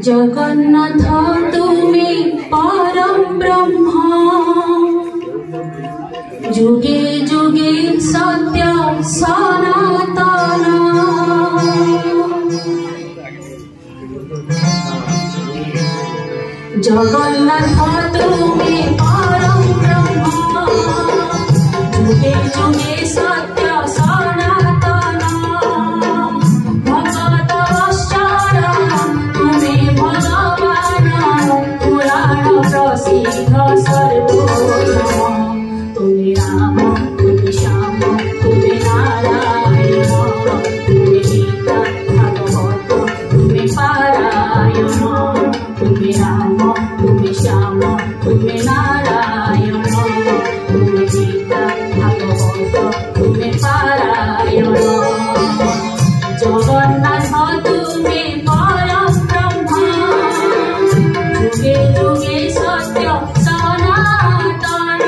जगन्नाथ तुमे परम ब्रह्म जुगे जुगे सत्य सनातन जगन्नाथ तुमे परम ब्रह्म जुगे जुगे सत्य सनातन भगत वत्सल तुमे भगवान पुराण प्रसिद्ध सर्वोत्तम तुमे राम तुमे श्याम तुमे नारायण तुमे गीता भागवत तुमे पारायण तुमे राम तुमे श्याम तुमे नारायण तुमे गीता भागवत तुमे पारायण जगन्नाथ तुमे परम ब्रह्म जुगे जुगे सत्य सनातन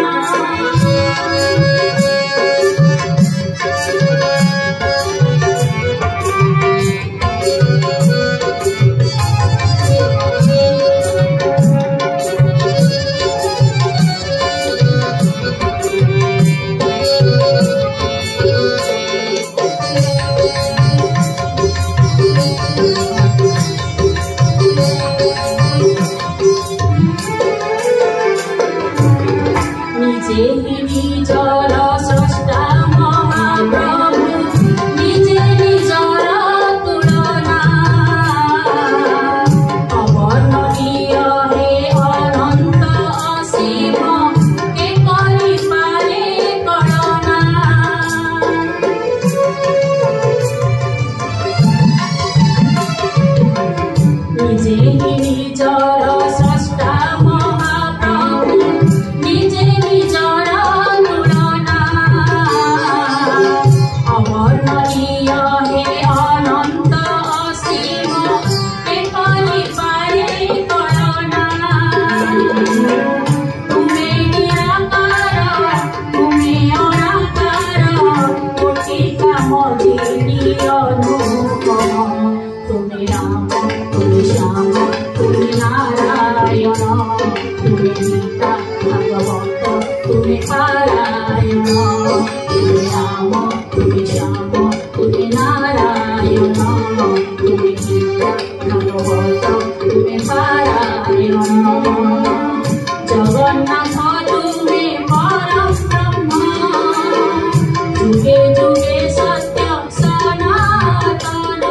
निजर स्रष्टा महाप्रभु निजे निजर तुलना अवर्णनीय हे अनंत असीम के करि पारे करुणा निजे निजर स्रष्टा महाप्रभु निजे निजर तुलना अवर्णनीय हे अनंत असीम के करि पारे करुणा तुमे निराकार तुमे अनाकार कोटिका मझिरी अनुपम तुमे राम तुमे श्याम तुमे नारायण तुमे गीता भागवत तुमे पारायण तुमे राम तुमे श्याम तुमे नारायण तुमे गीता भागवत तुमे पारायण जगन्नाथ तुमे परम ब्रह्म जुगे जुगे सत्य सनातन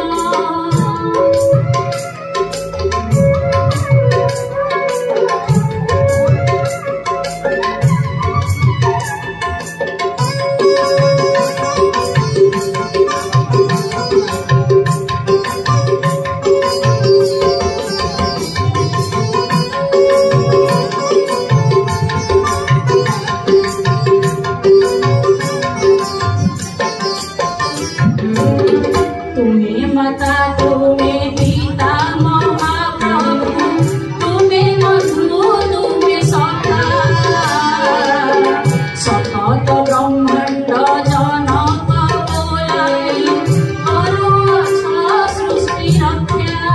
तुमे माता तुमे पिता महाप्रभु तुमे बंधु तुमे सखा सतत ब्रह्मांड जनक बोलाई करुअछ सृष्टि रक्षा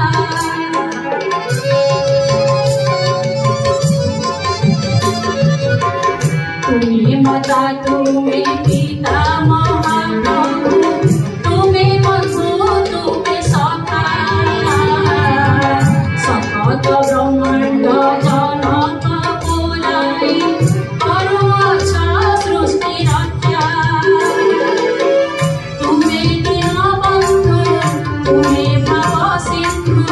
तुमे माता तुमे पिता महाप्रभु तुमे बंधु तुमे सखा सतत ब्रह्मांड जनक बोलाई करुअछ सृष्टि रक्षा तुमे दीनबन्धु तुमे भव सिन्धु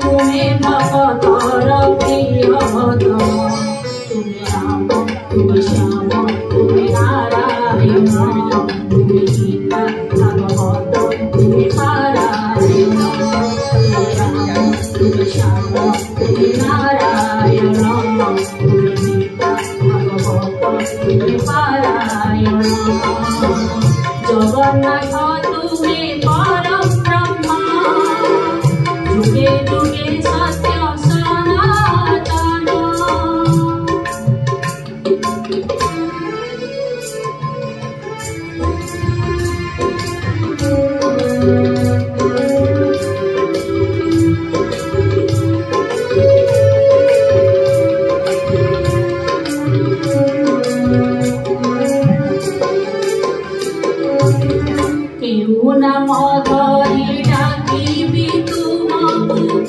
तुमे भवतर प्रियतम तुमे राम तुमे श्याम तुमे नारायण तुमे गीता भागवत तुमे पारायण तुमे राम तुमे श्याम तुमे नारायण तुमे गीता भागवत तुमे पारायण जगन्नाथ तुमे परम ब्रह्म जुगे जुगे सत्य सनातन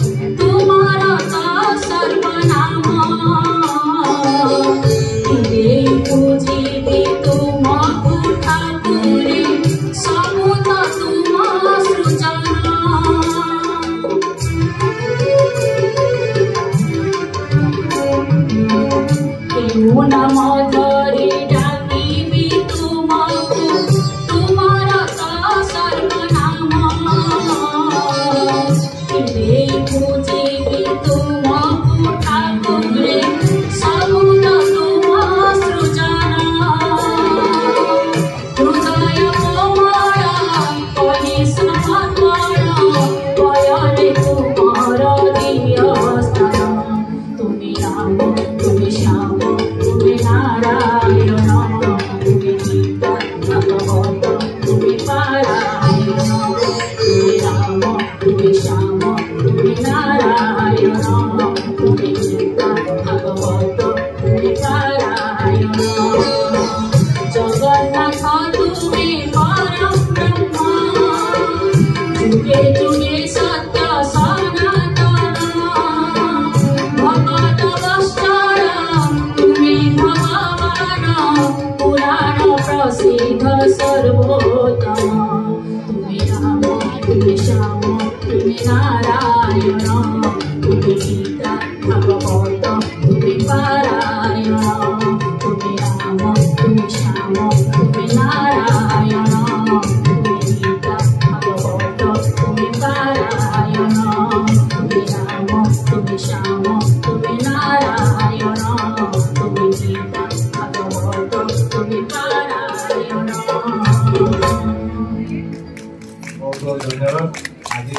तुम्हारा का सर्वनाम तिरे पूजिबी तुमको ठाकुरे सबुत तुम सृजना केहू नाम धरि डाकिबी तुमको तुम्हारा का सर्वनाम तिरे पूजिबी तुमको ठाकुरे सबुत तुम सृजना हृदय कोमल कनिष्ठतर बयने तुमर दिय स्थान तुमि राम तुमि श्याम तुमि नारायण तुमि गीता भगवत तुमि पारायण तुमि राम तुमि श्याम तुमि नारायण तुमि गीता भगवत तुमि पारायण जगन्नाथ तुमे परम ब्रह्म जुगे जुगे सत्य सनातन भगत वत्सल तुमे भगवान पुराण प्रसिद्ध सर्वोत्तम तुमे राम तुमे श्याम तुमे नारायण तुमे गीता भगवत तुमे पारायण तुमे राम तुमे श्याम तुमे नारायण तुमे गीता भगवत तुमे पारायण तुमे राम तुमे श्याम तुमे नारायण तुमे गीता भगवत तुमे पारायण। बहुत बहुत धन्यवाद।